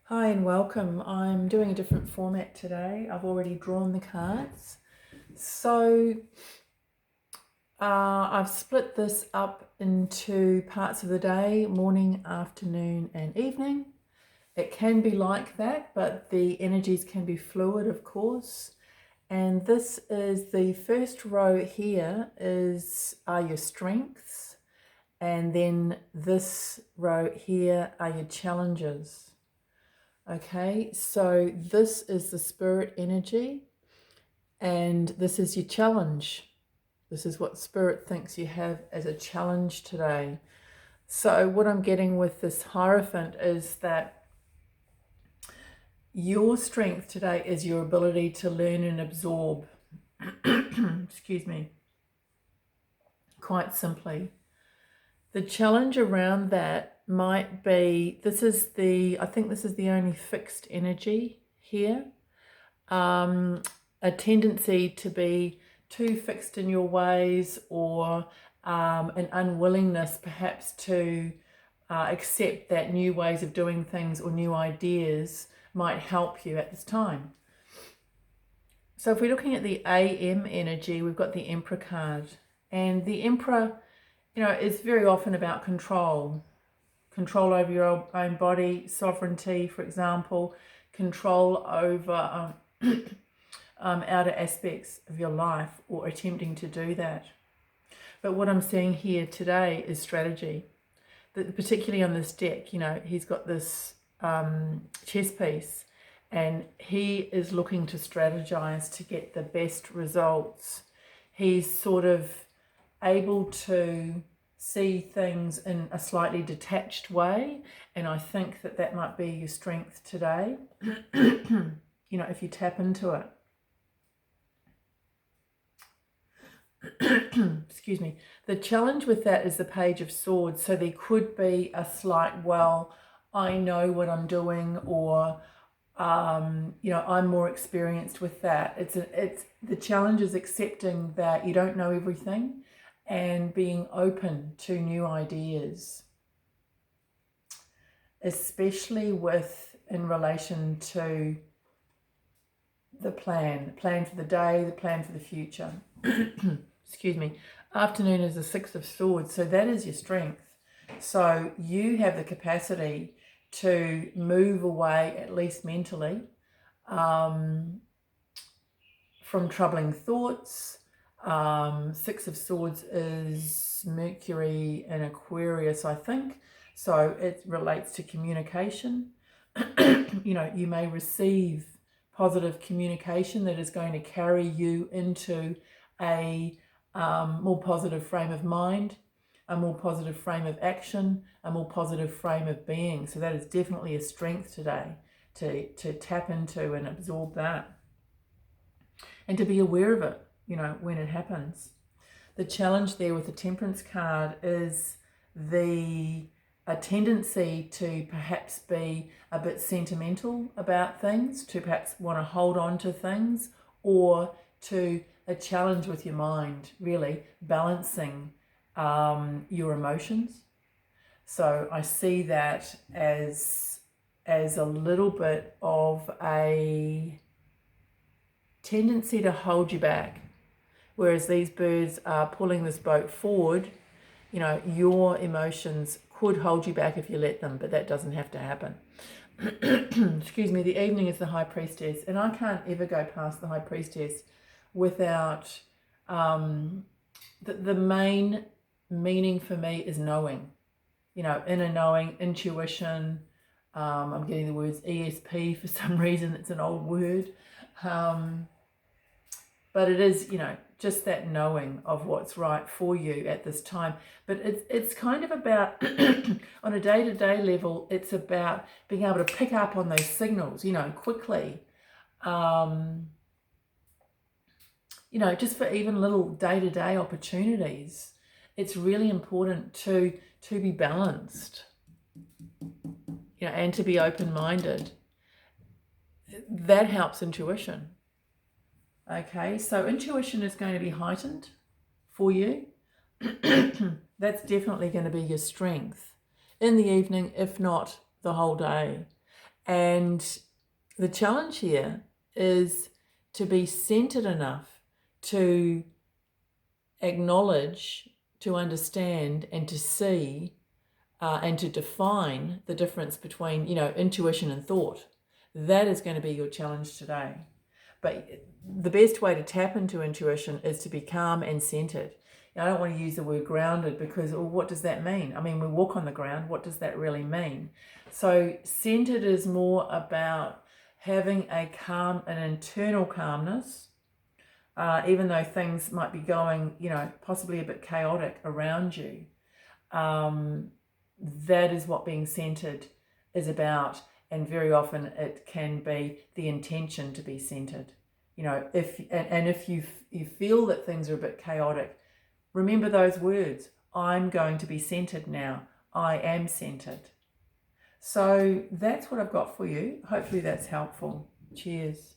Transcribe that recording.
Hi and welcome. I'm doing a different format today. I've already drawn the cards. So I've split this up into parts of the day, morning, afternoon and evening. It can be like that, but the energies can be fluid, of course. And this is the first row here are your strengths. And then this row here are your challenges. Okay, so this is the spirit energy, and this is your challenge. This is what spirit thinks you have as a challenge today. So, what I'm getting with this Hierophant is that your strength today is your ability to learn and absorb. Excuse me. Quite simply. The challenge around that might be I think this is the only fixed energy here. A tendency to be too fixed in your ways, or an unwillingness perhaps to accept that new ways of doing things or new ideas might help you at this time. So if we're looking at the AM energy, we've got the Emperor card. And the Emperor, is very often about control over your own body, sovereignty, for example, control over outer aspects of your life, or attempting to do that. But what I'm seeing here today is strategy. Particularly on this deck, he's got this chess piece, and he is looking to strategize to get the best results. He's sort of able to see things in a slightly detached way, and I think that might be your strength today. If you tap into it. Excuse me. The challenge with that is the Page of Swords. So there could be a slight, well, I know what I'm doing, or I'm more experienced with that. It's the challenge is accepting that you don't know everything and being open to new ideas, especially in relation to the plan for the day, the plan for the future. Excuse me. Afternoon is the Six of Swords, so that is your strength. So you have the capacity to move away, at least mentally, from troubling thoughts. Six of Swords is Mercury and Aquarius, I think. So it relates to communication. You may receive positive communication that is going to carry you into a more positive frame of mind, a more positive frame of action, a more positive frame of being. So that is definitely a strength today, to tap into and absorb that, and to be aware of it, when it happens. The challenge there with the Temperance card is a tendency to perhaps be a bit sentimental about things, to perhaps want to hold on to things, or to a challenge with your mind, really balancing your emotions. So I see that as a little bit of a tendency to hold you back, whereas these birds are pulling this boat forward. Your emotions could hold you back if you let them, but that doesn't have to happen. Excuse me. The evening is the High Priestess, and I can't ever go past the High Priestess without the main meaning for me is knowing, inner knowing, intuition. I'm getting the words ESP for some reason. It's an old word. But it is, just that knowing of what's right for you at this time. But it's kind of about, on a day-to-day level, it's about being able to pick up on those signals, quickly. Just for even little day-to-day opportunities, it's really important to be balanced, and to be open-minded. That helps intuition. Okay, so intuition is going to be heightened for you. That's definitely going to be your strength in the evening, if not the whole day. And the challenge here is to be centered enough to acknowledge, to understand, and to see and to define the difference between, intuition and thought. That is going to be your challenge today. But the best way to tap into intuition is to be calm and centered. I don't want to use the word grounded because, what does that mean? I mean, we walk on the ground. What does that really mean? So centered is more about having an internal calmness, even though things might be going, possibly a bit chaotic around you. That is what being centered is about. And very often it can be the intention to be centered. If you feel that things are a bit chaotic, remember those words. I'm going to be centered now. I am centered. So that's what I've got for you. Hopefully that's helpful. Cheers.